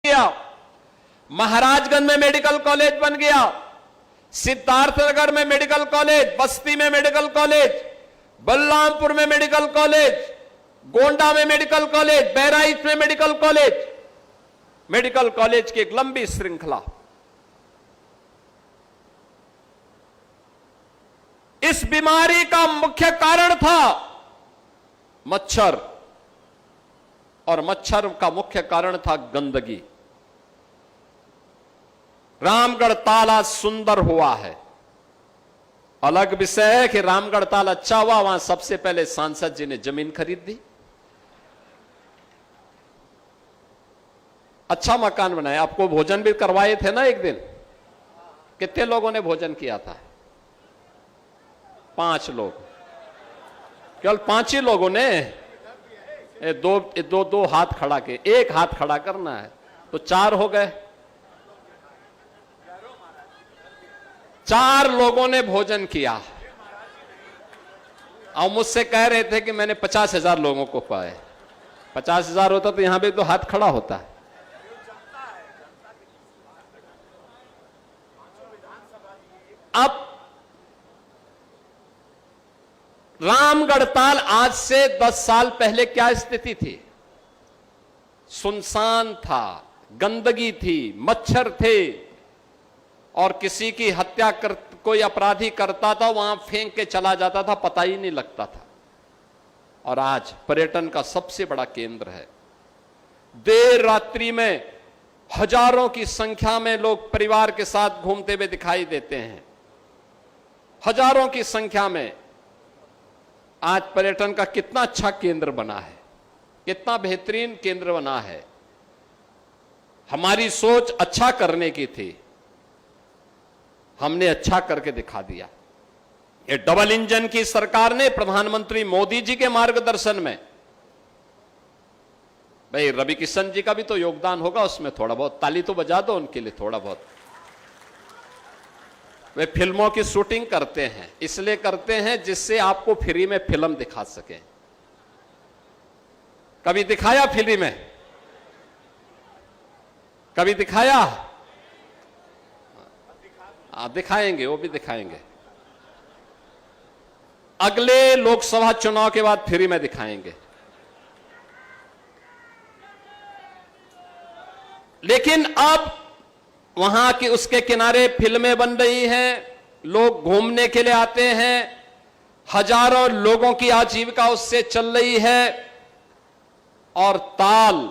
गया, महाराजगंज में medical college बन गया, सिद्धार्थनगर में मेडिकल कॉलेज, बस्ती में मेडिकल कॉलेज, बलरामपुर में मेडिकल कॉलेज, गोंडा में मेडिकल कॉलेज, बहराइच में मेडिकल कॉलेज, मेडिकल कॉलेज की एक लंबी श्रृंखला। इस बीमारी का मुख्य कारण था मच्छर, और मच्छर का मुख्य कारण था गंदगी। रामगढ़ ताल आज सुंदर हुआ है। अलग विषय है कि रामगढ़ ताल अच्छा हुआ, वहां सबसे पहले सांसद जी ने जमीन खरीद दी, अच्छा मकान बनाया। आपको भोजन भी करवाए थे ना एक दिन, कितने लोगों ने भोजन किया था? 5 लोग, केवल 5 ही लोगों ने। दो हाथ खड़ा के, एक हाथ खड़ा करना है तो 4 हो गए। 4 लोगों ने भोजन किया और मुझसे कह रहे थे कि मैंने 50,000 लोगों को पाए। 50,000 होता तो यहां भी तो हाथ खड़ा होता है। अब रामगढ़ ताल आज से 10 साल पहले क्या स्थिति थी? सुनसान था, गंदगी थी, मच्छर थे, और किसी की हत्या कोई अपराधी करता था वहां फेंक के चला जाता था, पता ही नहीं लगता था। और आज पर्यटन का सबसे बड़ा केंद्र है। देर रात्रि में हजारों की संख्या में लोग परिवार के साथ घूमते हुए दिखाई देते हैं। हजारों की संख्या में आज पर्यटन का कितना अच्छा केंद्र बना है, कितना बेहतरीन केंद्र बना है। हमारी सोच अच्छा करने की थी, हमने अच्छा करके दिखा दिया। ये डबल इंजन की सरकार ने प्रधानमंत्री मोदी जी के मार्गदर्शन में, भाई रवि किशन जी का भी तो योगदान होगा उसमें, थोड़ा बहुत ताली तो बजा दो उनके लिए थोड़ा बहुत। वे फिल्मों की शूटिंग करते हैं, इसलिए करते हैं जिससे आपको फ्री में फिल्म दिखा सके। कभी दिखाया फ्री में? कभी दिखाया? दिखाएंगे, वो भी दिखाएंगे। अगले लोकसभा चुनाव के बाद फ्री में दिखाएंगे। लेकिन अब वहां की उसके किनारे फिल्में बन रही हैं, लोग घूमने के लिए आते हैं, हजारों लोगों की आजीविका उससे चल रही है। और ताल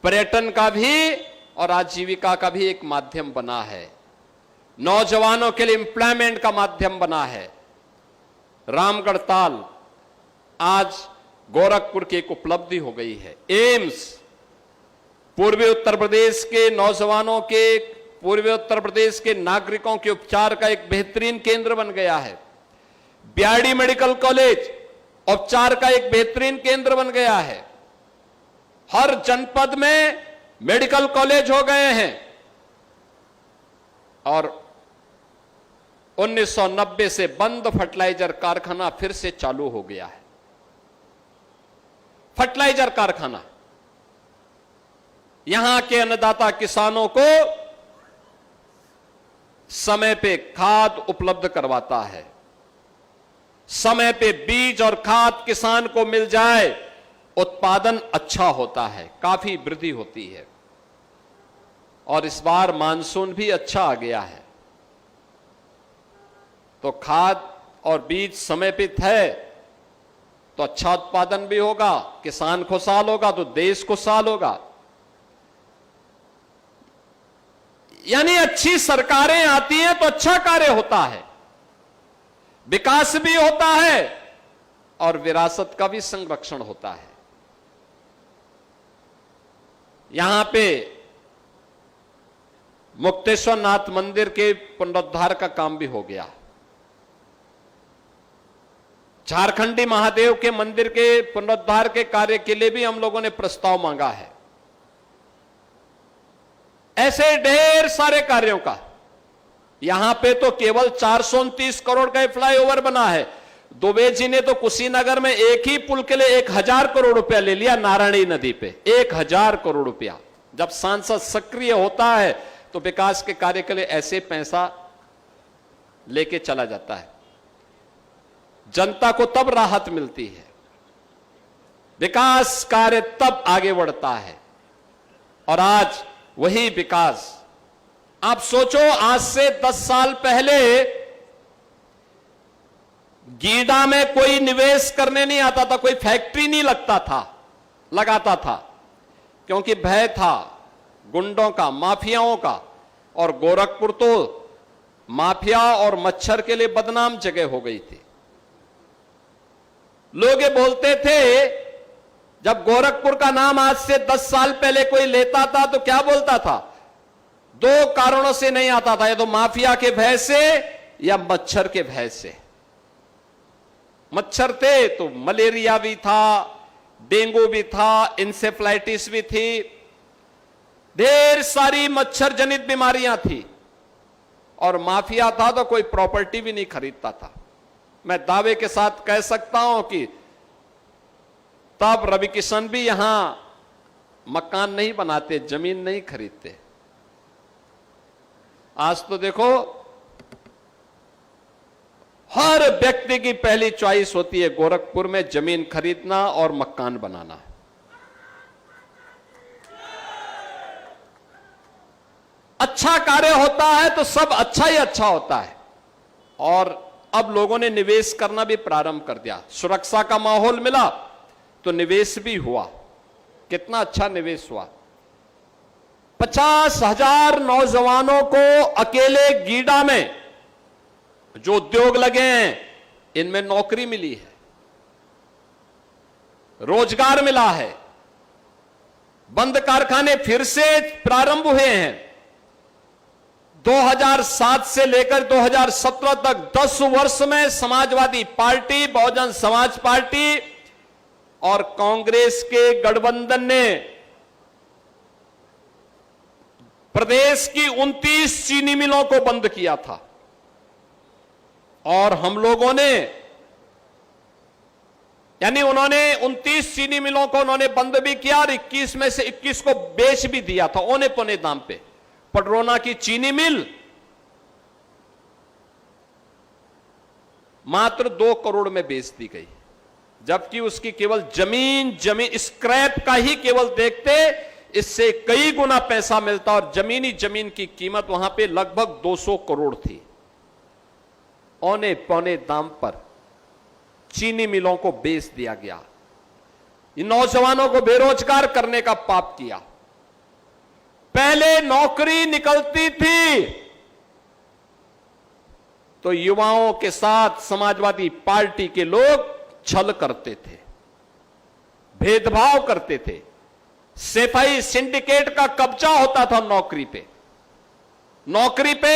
पर्यटन का भी और आजीविका का भी एक माध्यम बना है, नौजवानों के लिए एम्प्लॉयमेंट का माध्यम बना है। रामगढ़ ताल आज गोरखपुर की एक उपलब्धि हो गई है। एम्स पूर्वी उत्तर प्रदेश के नौजवानों के, पूर्वी उत्तर प्रदेश के नागरिकों के उपचार का एक बेहतरीन केंद्र बन गया है। बीआरडी मेडिकल कॉलेज उपचार का एक बेहतरीन केंद्र बन गया है। हर जनपद में मेडिकल कॉलेज हो गए हैं। और 1990 से बंद फर्टिलाइजर कारखाना फिर से चालू हो गया है। फर्टिलाइजर कारखाना यहां के अन्नदाता किसानों को समय पे खाद उपलब्ध करवाता है। समय पे बीज और खाद किसान को मिल जाए, उत्पादन अच्छा होता है, काफी वृद्धि होती है। और इस बार मानसून भी अच्छा आ गया है, तो खाद और बीज समय पे है तो अच्छा उत्पादन भी होगा, किसान खुशहाल होगा तो देश खुशहाल होगा। यानी अच्छी सरकारें आती हैं तो अच्छा कार्य होता है, विकास भी होता है और विरासत का भी संरक्षण होता है। यहां पे मुक्तेश्वर नाथ मंदिर के पुनरुद्धार का काम भी हो गया। झारखंडी महादेव के मंदिर के पुनरुद्धार के कार्य के लिए भी हम लोगों ने प्रस्ताव मांगा है। ऐसे ढेर सारे कार्यों का यहां पे तो केवल 429 करोड़ का फ्लाईओवर बना है। दुबे जी ने तो कुशीनगर में एक ही पुल के लिए 1000 करोड़ रुपया ले लिया, नारायणी नदी पे 1000 करोड़ रुपया। जब सांसद सक्रिय होता है तो विकास के कार्य के लिए ऐसे पैसा लेके चला जाता है, जनता को तब राहत मिलती है, विकास कार्य तब आगे बढ़ता है। और आज वही विकास, आप सोचो, आज से 10 साल पहले गीडा में कोई निवेश करने नहीं आता था, कोई फैक्ट्री नहीं लगाता था, क्योंकि भय था गुंडों का, माफियाओं का। और गोरखपुर तो माफिया और मच्छर के लिए बदनाम जगह हो गई थी। लोग ये बोलते थे, जब गोरखपुर का नाम आज से 10 साल पहले कोई लेता था तो क्या बोलता था? 2 कारणों से नहीं आता था, या तो माफिया के भय से या मच्छर के भय से। मच्छर थे तो मलेरिया भी था, डेंगू भी था, इंसेफ्लाइटिस भी थी, ढेर सारी मच्छर जनित बीमारियां थी। और माफिया था तो कोई प्रॉपर्टी भी नहीं खरीदता था। मैं दावे के साथ कह सकता हूं कि तब रवि किशन भी यहां मकान नहीं बनाते, जमीन नहीं खरीदते। आज तो देखो, हर व्यक्ति की पहली चॉइस होती है गोरखपुर में जमीन खरीदना और मकान बनाना। अच्छा कार्य होता है तो सब अच्छा ही अच्छा होता है। और अब लोगों ने निवेश करना भी प्रारंभ कर दिया। सुरक्षा का माहौल मिला तो निवेश भी हुआ। कितना अच्छा निवेश हुआ। 50,000 नौजवानों को अकेले गीडा में जो उद्योग लगे हैं, इनमें नौकरी मिली है, रोजगार मिला है। बंद कारखाने फिर से प्रारंभ हुए हैं। 2007 से लेकर 2017 तक 10 वर्ष में समाजवादी पार्टी, बहुजन समाज पार्टी और कांग्रेस के गठबंधन ने प्रदेश की 29 चीनी मिलों को बंद किया था। और हम लोगों ने, यानी उन्होंने 29 चीनी मिलों को उन्होंने बंद भी किया और 21 में से 21 को बेच भी दिया था औने पौने दाम पे। पडरौना की चीनी मिल मात्र 2 करोड़ में बेच दी गई, जबकि उसकी केवल जमीन स्क्रैप का ही केवल देखते इससे कई गुना पैसा मिलता और जमीन की कीमत वहां पे लगभग 200 करोड़ थी। औने पौने दाम पर चीनी मिलों को बेच दिया गया। इन नौजवानों को बेरोजगार करने का पाप किया। पहले नौकरी निकलती थी तो युवाओं के साथ समाजवादी पार्टी के लोग छल करते थे, भेदभाव करते थे। सेफाई सिंडिकेट का कब्जा होता था नौकरी पे। नौकरी पे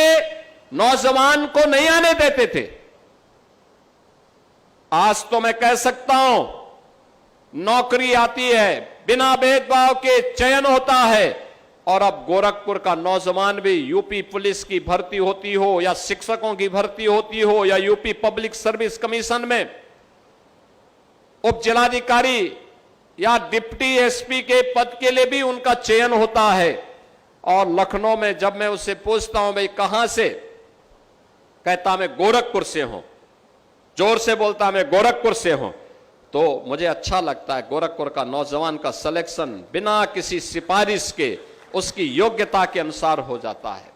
नौजवान को नहीं आने देते थे। आज तो मैं कह सकता हूं, नौकरी आती है, बिना भेदभाव के चयन होता है। और अब गोरखपुर का नौजवान भी यूपी पुलिस की भर्ती होती हो या शिक्षकों की भर्ती होती हो या यूपी पब्लिक सर्विस कमीशन में उप जिलाधिकारी या डिप्टी एसपी के पद के लिए भी उनका चयन होता है। और लखनऊ में जब मैं उससे पूछता हूं, भाई कहां से, कहता मैं गोरखपुर से हूं, जोर से बोलता मैं गोरखपुर से हूं। तो मुझे अच्छा लगता है, गोरखपुर का नौजवान का सिलेक्शन बिना किसी सिफारिश के उसकी योग्यता के अनुसार हो जाता है।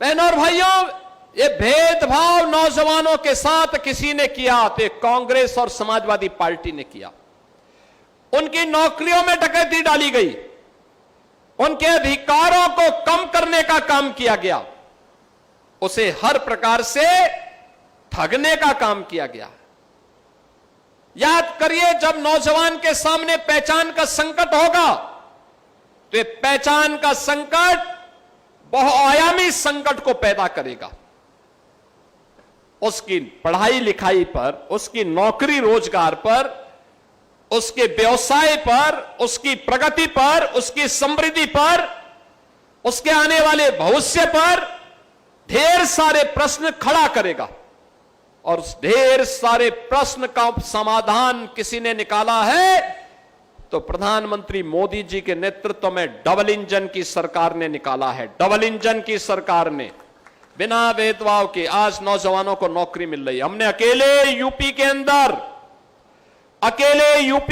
बहनों और भाइयों, ये भेदभाव नौजवानों के साथ किसी ने किया तो कांग्रेस और समाजवादी पार्टी ने किया। उनकी नौकरियों में डकैती डाली गई, उनके अधिकारों को कम करने का काम किया गया, उसे हर प्रकार से ठगने का काम किया गया। याद करिए, जब नौजवान के सामने पहचान का संकट होगा तो ये पहचान का संकट बहुआयामी संकट को पैदा करेगा। उसकी पढ़ाई लिखाई पर, उसकी नौकरी रोजगार पर, उसके व्यवसाय पर, उसकी प्रगति पर, उसकी समृद्धि पर, उसके आने वाले भविष्य पर ढेर सारे प्रश्न खड़ा करेगा। और उस ढेर सारे प्रश्न का समाधान किसी ने निकाला है, तो प्रधानमंत्री मोदी जी के नेतृत्व में डबल इंजन की सरकार ने निकाला है। डबल इंजन की सरकार ने बिना भेदभाव के आज नौजवानों को नौकरी मिल रही है। हमने अकेले यूपी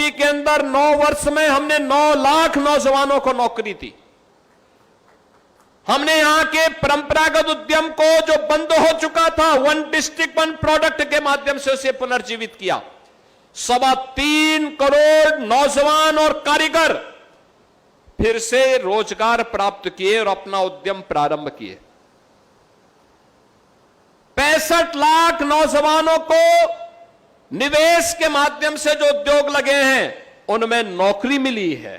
के अंदर 9 वर्ष में हमने 9 लाख नौजवानों को नौकरी दी। हमने यहां के परंपरागत उद्यम को जो बंद हो चुका था, 1 डिस्ट्रिक्ट 1 प्रोडक्ट के माध्यम से उसे पुनर्जीवित किया। 3.25 करोड़ नौजवान और कारीगर फिर से रोजगार प्राप्त किए और अपना उद्यम प्रारंभ किए। 65 लाख नौजवानों को निवेश के माध्यम से जो उद्योग लगे हैं उनमें नौकरी मिली है।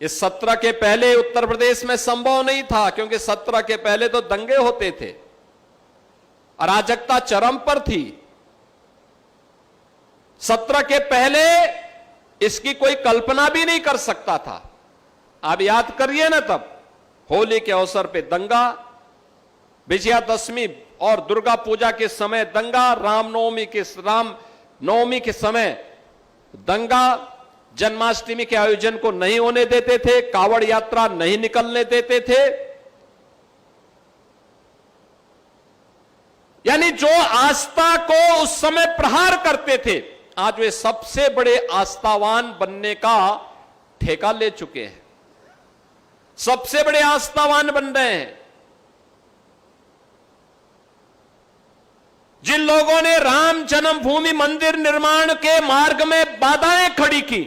इस 17 के पहले उत्तर प्रदेश में संभव नहीं था, क्योंकि 17 के पहले तो दंगे होते थे, अराजकता चरम पर थी। 17 के पहले इसकी कोई कल्पना भी नहीं कर सकता था। आप याद करिए ना, तब होली के अवसर पे दंगा, विजयादशमी और दुर्गा पूजा के समय दंगा, रामनवमी के समय दंगा, जन्माष्टमी के आयोजन को नहीं होने देते थे, कावड़ यात्रा नहीं निकलने देते थे। यानी जो आस्था को उस समय प्रहार करते थे, आज वे सबसे बड़े आस्थावान बनने का ठेका ले चुके हैं, सबसे बड़े आस्थावान बन रहे हैं। जिन लोगों ने राम जन्मभूमि मंदिर निर्माण के मार्ग में बाधाएं खड़ी की,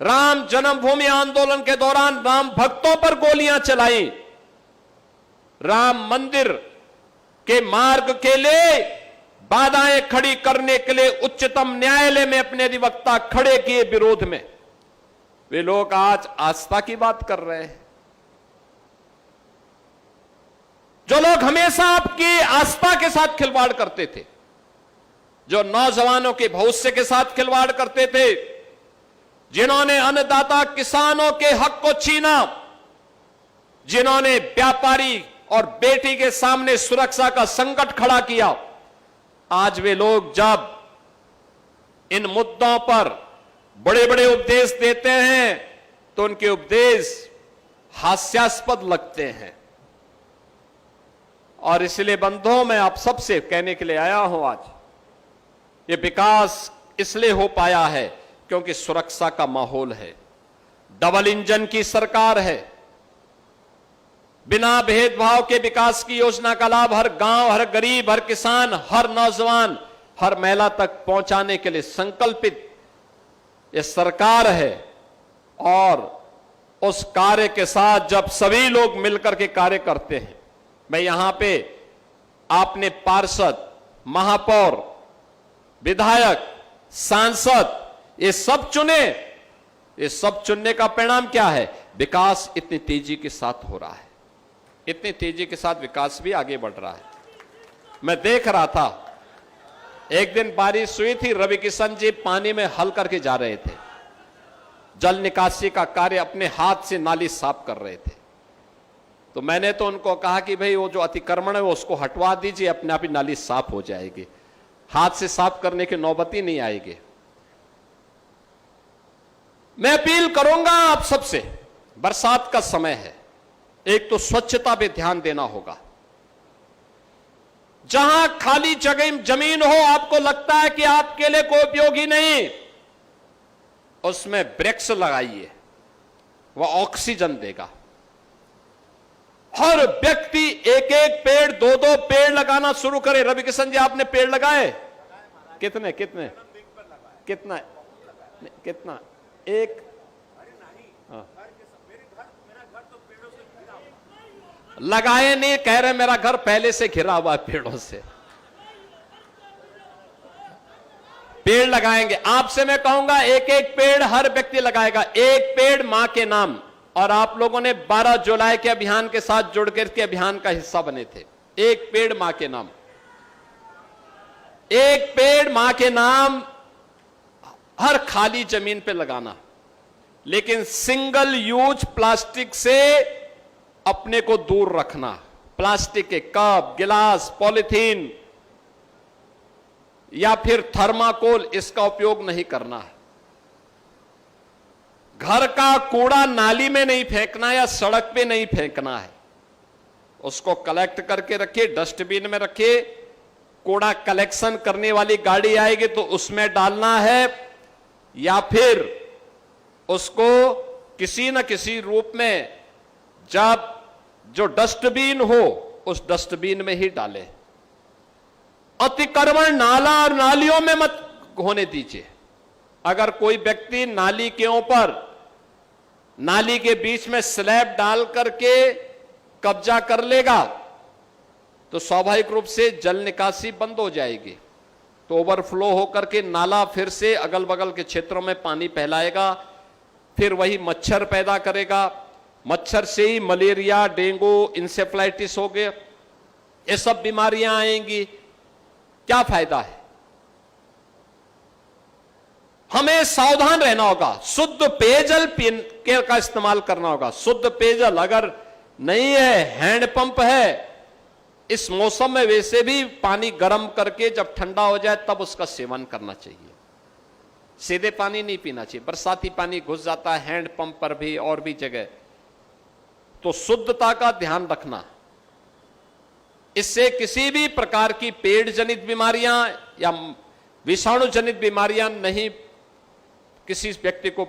राम जन्मभूमि आंदोलन के दौरान राम भक्तों पर गोलियां चलाई, राम मंदिर के मार्ग के लिए बाधाएं खड़ी करने के लिए उच्चतम न्यायालय में अपने अधिवक्ता खड़े किए विरोध में, वे लोग आज आस्था की बात कर रहे हैं। जो लोग हमेशा आपकी आस्था के साथ खिलवाड़ करते थे, जो नौजवानों के भविष्य के साथ खिलवाड़ करते थे, जिन्होंने अन्नदाता किसानों के हक को छीना, जिन्होंने व्यापारी और बेटी के सामने सुरक्षा का संकट खड़ा किया, आज वे लोग जब इन मुद्दों पर बड़े बड़े उपदेश देते हैं तो उनके उपदेश हास्यास्पद लगते हैं। और इसलिए बंधुओं, मैं आप सबसे कहने के लिए आया हूं, आज ये विकास इसलिए हो पाया है क्योंकि सुरक्षा का माहौल है, डबल इंजन की सरकार है। बिना भेदभाव के विकास की योजना का लाभ हर गांव, हर गरीब, हर किसान, हर नौजवान, हर महिला तक पहुंचाने के लिए संकल्पित ये सरकार है। और उस कार्य के साथ जब सभी लोग मिलकर के कार्य करते हैं, मैं यहां पे आपने पार्षद, महापौर, विधायक, सांसद ये सब चुने, ये सब चुनने का परिणाम क्या है? विकास इतनी तेजी के साथ हो रहा है, इतनी तेजी के साथ विकास भी आगे बढ़ रहा है। मैं देख रहा था, एक दिन बारिश हुई थी, रवि किशन जी पानी में हल करके जा रहे थे, जल निकासी का कार्य अपने हाथ से नाली साफ कर रहे थे। तो मैंने तो उनको कहा कि भाई वो जो अतिक्रमण है वो उसको हटवा दीजिए, अपने आप ही नाली साफ हो जाएगी, हाथ से साफ करने की नौबत ही नहीं आएगी। मैं अपील करूंगा आप सबसे, बरसात का समय है, एक तो स्वच्छता पे ध्यान देना होगा। जहां खाली जगह जमीन हो, आपको लगता है कि आपके लिए कोई उपयोगी नहीं, उसमें वृक्ष लगाइए, वह ऑक्सीजन देगा। हर व्यक्ति एक एक पेड़, 2-2 पेड़ लगाना शुरू करे। रवि किशन जी, आपने पेड़ लगाए? कितने कितने कितना कितना? एक? लगाए नहीं, कह रहे मेरा घर पहले से घिरा हुआ है पेड़ों से। पेड़ लगाएंगे। आपसे मैं कहूंगा एक एक पेड़ हर व्यक्ति लगाएगा, एक पेड़ मां के नाम। और आप लोगों ने 12 जुलाई के अभियान के साथ जुड़ करके अभियान का हिस्सा बने थे। एक पेड़ मां के नाम, एक पेड़ मां के नाम हर खाली जमीन पे लगाना। लेकिन सिंगल यूज प्लास्टिक से अपने को दूर रखना। प्लास्टिक के कप, गिलास, पॉलिथीन, या फिर थर्माकोल, इसका उपयोग नहीं करना है। घर का कूड़ा नाली में नहीं फेंकना या सड़क पे नहीं फेंकना है, उसको कलेक्ट करके रखिए, डस्टबिन में रखिए। कूड़ा कलेक्शन करने वाली गाड़ी आएगी तो उसमें डालना है, या फिर उसको किसी न किसी रूप में जब जो डस्टबिन हो उस डस्टबिन में ही डालें। अतिक्रमण नाला और नालियों में मत होने दीजिए। अगर कोई व्यक्ति नाली के ऊपर, नाली के बीच में स्लैब डाल करके कब्जा कर लेगा तो स्वाभाविक रूप से जल निकासी बंद हो जाएगी, तो ओवरफ्लो होकर के नाला फिर से अगल बगल के क्षेत्रों में पानी फैलाएगा, फिर वही मच्छर पैदा करेगा। मच्छर से ही मलेरिया, डेंगू, इंसेफ्लाइटिस हो गए, ये सब बीमारियां आएंगी। क्या फायदा है? हमें सावधान रहना होगा, शुद्ध पेयजल पीने का इस्तेमाल करना होगा। शुद्ध पेयजल अगर नहीं है, हैंडपंप है, इस मौसम में वैसे भी पानी गर्म करके जब ठंडा हो जाए तब उसका सेवन करना चाहिए। सीधे पानी नहीं पीना चाहिए, बरसाती पानी घुस जाता है हैंडपंप पर भी और भी जगह। तो शुद्धता का ध्यान रखना, इससे किसी भी प्रकार की पेट जनित बीमारियां या विषाणु जनित बीमारियां नहीं किसी व्यक्ति को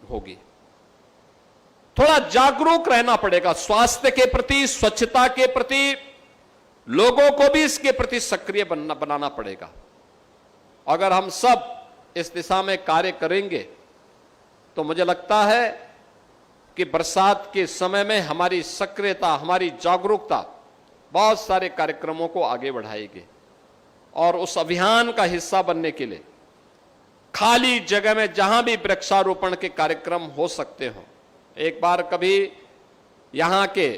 होगी। थोड़ा जागरूक रहना पड़ेगा स्वास्थ्य के प्रति, स्वच्छता के प्रति। लोगों को भी इसके प्रति सक्रिय बनाना पड़ेगा। अगर हम सब इस दिशा में कार्य करेंगे तो मुझे लगता है कि बरसात के समय में हमारी सक्रियता, हमारी जागरूकता बहुत सारे कार्यक्रमों को आगे बढ़ाएगी। और उस अभियान का हिस्सा बनने के लिए खाली जगह में जहां भी वृक्षारोपण के कार्यक्रम हो सकते हो, एक बार कभी यहां के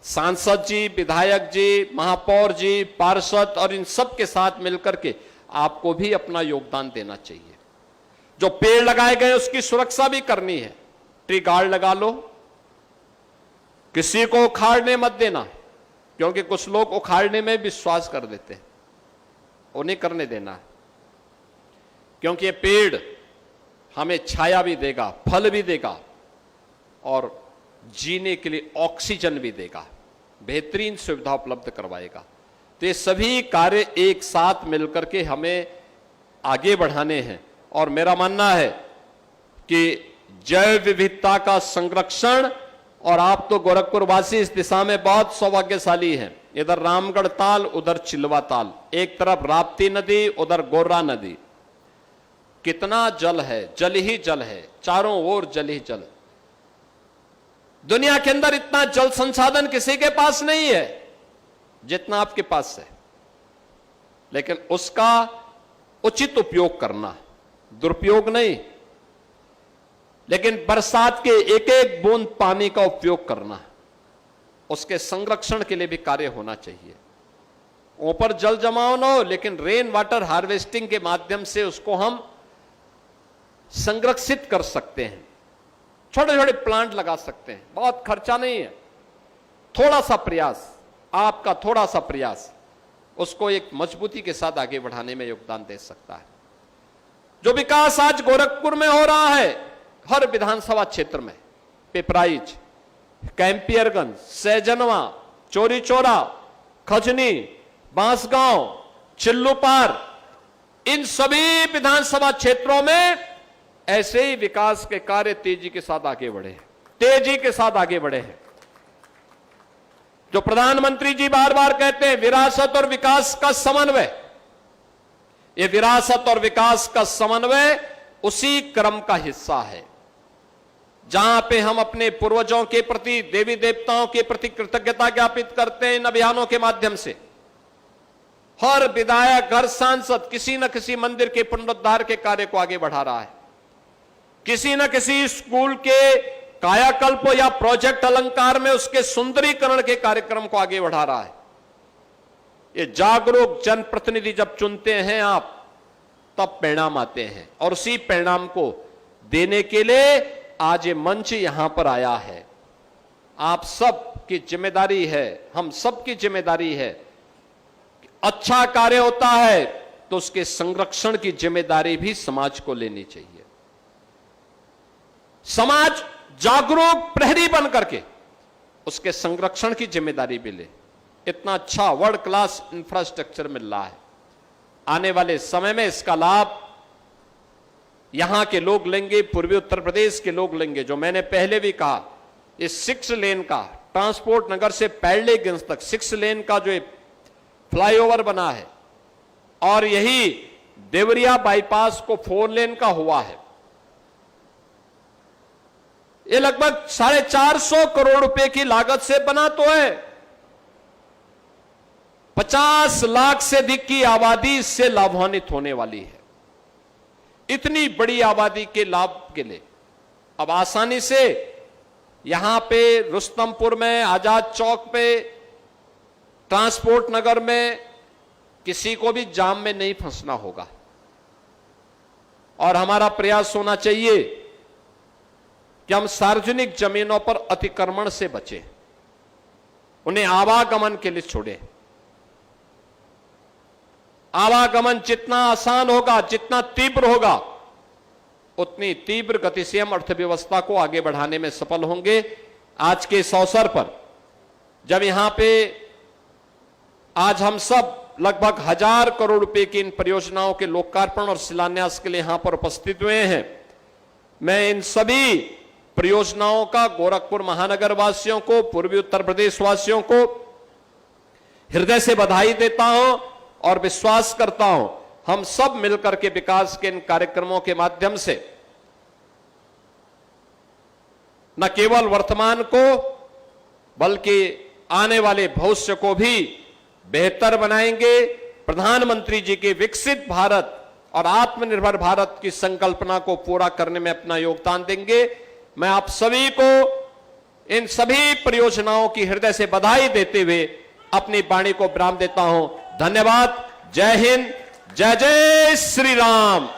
सांसद जी, विधायक जी, महापौर जी, पार्षद और इन सब के साथ मिलकर के आपको भी अपना योगदान देना चाहिए। जो पेड़ लगाए गए उसकी सुरक्षा भी करनी है, ट्री गार्ड लगा लो, किसी को उखाड़ने मत देना, क्योंकि कुछ लोग उखाड़ने में विश्वास कर देते हैं, वो नहीं करने देना, क्योंकि ये पेड़ हमें छाया भी देगा, फल भी देगा और जीने के लिए ऑक्सीजन भी देगा, बेहतरीन सुविधा उपलब्ध करवाएगा। तो ये सभी कार्य एक साथ मिलकर के हमें आगे बढ़ाने हैं। और मेरा मानना है कि जैव विविधता का संरक्षण, और आप तो गोरखपुर वासी इस दिशा में बहुत सौभाग्यशाली हैं। इधर रामगढ़ ताल, उधर चिलवा ताल, एक तरफ राप्ती नदी, उधर गोर्रा नदी। कितना जल है, जल ही जल है, चारों ओर जल ही जल। दुनिया के अंदर इतना जल संसाधन किसी के पास नहीं है जितना आपके पास है, लेकिन उसका उचित उपयोग करना, दुरुपयोग नहीं। लेकिन बरसात के एक एक बूंद पानी का उपयोग करना, उसके संरक्षण के लिए भी कार्य होना चाहिए। ऊपर जल जमाव न हो, लेकिन रेन वाटर हार्वेस्टिंग के माध्यम से उसको हम संरक्षित कर सकते हैं। छोटे छोटे प्लांट लगा सकते हैं, बहुत खर्चा नहीं है। थोड़ा सा प्रयास, आपका थोड़ा सा प्रयास उसको एक मजबूती के साथ आगे बढ़ाने में योगदान दे सकता है। जो विकास आज गोरखपुर में हो रहा है, हर विधानसभा क्षेत्र में, पिपराइच, कैंपियरगंज, सैजनवा, चोरी चौरा, खजनी, बांसगांव, चिल्लूपार, इन सभी विधानसभा क्षेत्रों में ऐसे ही विकास के कार्य तेजी के साथ आगे बढ़े हैं, तेजी के साथ आगे बढ़े हैं। जो प्रधानमंत्री जी बार बार कहते हैं विरासत और विकास का समन्वय, ये विरासत और विकास का समन्वय उसी क्रम का हिस्सा है जहां पे हम अपने पूर्वजों के प्रति, देवी देवताओं के प्रति कृतज्ञता ज्ञापित करते हैं। इन अभियानों के माध्यम से हर विधायक, हर सांसद किसी न किसी मंदिर के पुनरुद्धार के कार्य को आगे बढ़ा रहा है, किसी न किसी स्कूल के कायाकल्प या प्रोजेक्ट अलंकार में उसके सुंदरीकरण के कार्यक्रम को आगे बढ़ा रहा है। ये जागरूक जनप्रतिनिधि जब चुनते हैं आप, तब परिणाम आते हैं, और उसी परिणाम को देने के लिए आज ये मंच यहां पर आया है। आप सब की जिम्मेदारी है, हम सब की जिम्मेदारी है। अच्छा कार्य होता है तो उसके संरक्षण की जिम्मेदारी भी समाज को लेनी चाहिए। समाज जागरूक प्रहरी बन करके उसके संरक्षण की जिम्मेदारी भी ले। इतना अच्छा वर्ल्ड क्लास इंफ्रास्ट्रक्चर मिल रहा है, आने वाले समय में इसका लाभ यहां के लोग लेंगे, पूर्वी उत्तर प्रदेश के लोग लेंगे। जो मैंने पहले भी कहा, इस 6 लेन का ट्रांसपोर्ट नगर से पैरलेगंज तक 6 लेन का जो फ्लाईओवर बना है, और यही देवरिया बाईपास को 4 लेन का हुआ है, ये लगभग 450 करोड़ रुपए की लागत से बना तो है। 50 लाख से अधिक की आबादी इससे लाभान्वित होने वाली है। इतनी बड़ी आबादी के लाभ के लिए अब आसानी से यहां पे रुस्तमपुर में, आजाद चौक पे, ट्रांसपोर्ट नगर में किसी को भी जाम में नहीं फंसना होगा। और हमारा प्रयास होना चाहिए कि हम सार्वजनिक जमीनों पर अतिक्रमण से बचें, उन्हें आवागमन के लिए छोड़ें। आवागमन जितना आसान होगा, जितना तीव्र होगा, उतनी तीव्र गति से हम अर्थव्यवस्था को आगे बढ़ाने में सफल होंगे। आज के इस अवसर पर जब यहां पे आज हम सब लगभग 1000 करोड़ रुपए की इन परियोजनाओं के लोकार्पण और शिलान्यास के लिए यहां पर उपस्थित हुए हैं, मैं इन सभी परियोजनाओं का गोरखपुर महानगर वासियों को, पूर्वी उत्तर प्रदेश वासियों को हृदय से बधाई देता हूं और विश्वास करता हूं हम सब मिलकर के विकास के इन कार्यक्रमों के माध्यम से न केवल वर्तमान को बल्कि आने वाले भविष्य को भी बेहतर बनाएंगे। प्रधानमंत्री जी के विकसित भारत और आत्मनिर्भर भारत की संकल्पना को पूरा करने में अपना योगदान देंगे। मैं आप सभी को इन सभी परियोजनाओं की हृदय से बधाई देते हुए अपनी वाणी को विराम देता हूं। धन्यवाद। जय हिंद, जय जय श्री राम।